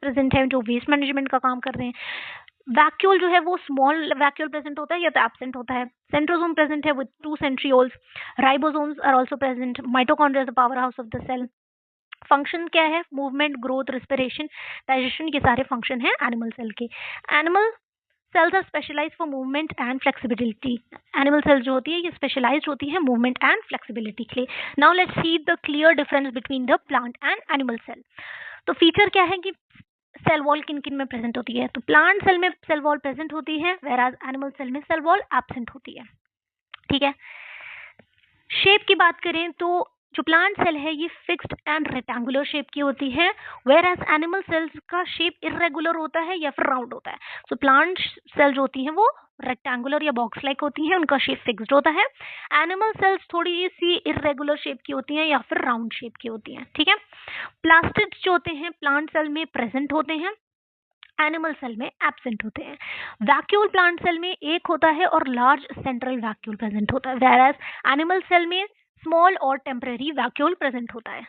Present हैं जो waste management का काम कर रहे हैं। वैक्यूल जो है वो स्मॉल वैक्यूल प्रेजेंट होता है या तो एब्सेंट होता है। सेंट्रोसोम प्रेजेंट है with 2 centrioles. Ribosomes are also present. Mitochondria is the power house of the cell. Function क्या है? मूवमेंट, ग्रोथ, रेस्पिरेशन, डाइजेशन, ये सारे फंक्शन हैं एनिमल सेल के। Animal cells are specialise for movement and flexibility. Animal cells जो होती है ये स्पेशलाइज होती है मूवमेंट एंड फ्लेक्सिबिलिटी के लिए। Now let's see the clear difference between the plant and animal cell. तो फीचर क्या है कि सेल वॉल किन किन में प्रेजेंट होती है? तो प्लांट सेल में सेल वॉल प्रेजेंट होती है, वेराज एनिमल सेल में सेल वॉल एब्सेंट होती है। ठीक है। शेप की बात करें तो जो प्लांट सेल है ये फिक्स्ड एंड रेक्टेंगुलर शेप की होती है, वेयर एज एनिमल सेल्स का शेप इरेगुलर होता है या फिर राउंड होता है। तो प्लांट सेल जो होती हैं वो रेक्टेंगुलर या बॉक्स लाइक होती हैं, उनका शेप फिक्स्ड होता है। एनिमल सेल्स थोड़ी सी इरेगुलर शेप की होती हैं या फिर राउंड शेप की होती हैं। ठीक है। प्लास्टिड्स जो होते हैं प्लांट सेल में प्रेजेंट होते हैं, एनिमल सेल में एब्सेंट होते हैं। वैक्यूल प्लांट सेल में एक होता है और लार्ज सेंट्रल वैक्यूल प्रेजेंट होता है, वेयर एज एनिमल सेल में स्मॉल और टेम्परेरी वैक्यूल प्रेजेंट होता है।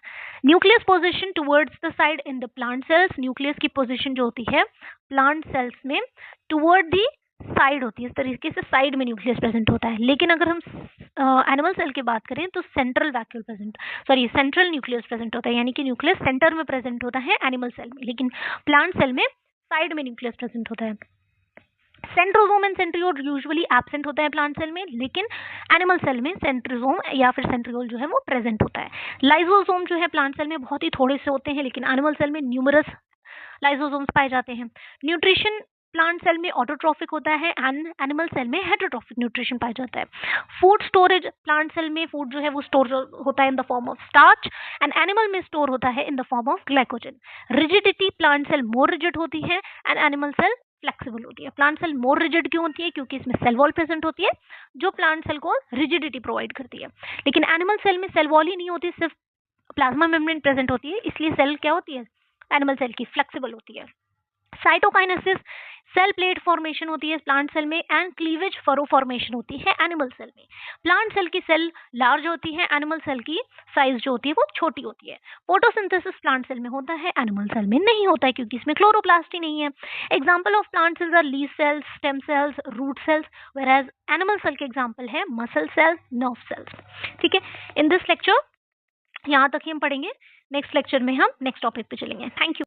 Nucleus position towards the side in the plant cells. Nucleus की पोजीशन जो होती है प्लांट सेल्स में टुवर्ड दी साइड होती है, इस तरीके से साइड में न्यूक्लियस प्रेजेंट होता है। लेकिन अगर हम एनिमल सेल की बात करें तो सेंट्रल न्यूक्लियस प्रेजेंट होता है, यानी कि न्यूक्लियस सेंटर में प्रेजेंट होता है एनिमल सेल में, लेकिन प्लांट सेल में साइड में न्यूक्लियस प्रेजेंट होता है। Centrosome and centriole usually absent होता है प्लांट सेल में, लेकिन एनिमल सेल में सेंट्रोसोम या फिर सेंट्रियोल जो है वो प्रेजेंट होता है। लाइसोसोम जो है प्लांट सेल में बहुत ही थोड़े से होते हैं, लेकिन एनिमल सेल में न्यूमरस लाइसोसोम्स पाए जाते हैं। न्यूट्रिशन प्लांट सेल में ऑटोट्रॉफिक होता है एंड एनिमल सेल में हेटेरोट्रॉफिक न्यूट्रिशन पाया जाता है। फूड स्टोरेज प्लांट सेल में फूड जो है वो स्टोर होता है in the form of starch and animal में स्टोर होता है in the form of glycogen. Rigidity plant cell more rigid होती है एंड एनिमल सेल फ्लेक्सिबल होती है। प्लांट सेल मोर रिजिड क्यों होती है? क्योंकि इसमें सेल वॉल प्रेजेंट होती है जो प्लांट सेल को रिजिडिटी प्रोवाइड करती है, लेकिन एनिमल सेल में सेल वॉल ही नहीं होती, सिर्फ प्लाज्मा मेम्ब्रेन प्रेजेंट होती है, इसलिए सेल क्या होती है एनिमल सेल की? फ्लेक्सिबल होती है। साइटोकाइनेसिस सेल प्लेट फॉर्मेशन होती है प्लांट सेल में एंड क्लीवेज फरो फॉर्मेशन होती है एनिमल सेल में। प्लांट सेल की सेल लार्ज होती है, एनिमल सेल की साइज जो होती है वो छोटी होती है। फोटोसिंथेसिस प्लांट सेल में होता है, एनिमल सेल में नहीं होता है क्योंकि इसमें क्लोरोप्लास्ट ही नहीं है। Example of plant cells are leaf cells, stem cells, root cells, whereas animal cell के एग्जाम्पल है मसल सेल्स, नर्व सेल्स। ठीक है। इन दिस लेक्चर यहाँ तक ही हम पढ़ेंगे, नेक्स्ट लेक्चर में हम नेक्स्ट टॉपिक पे चलेंगे। Thank you.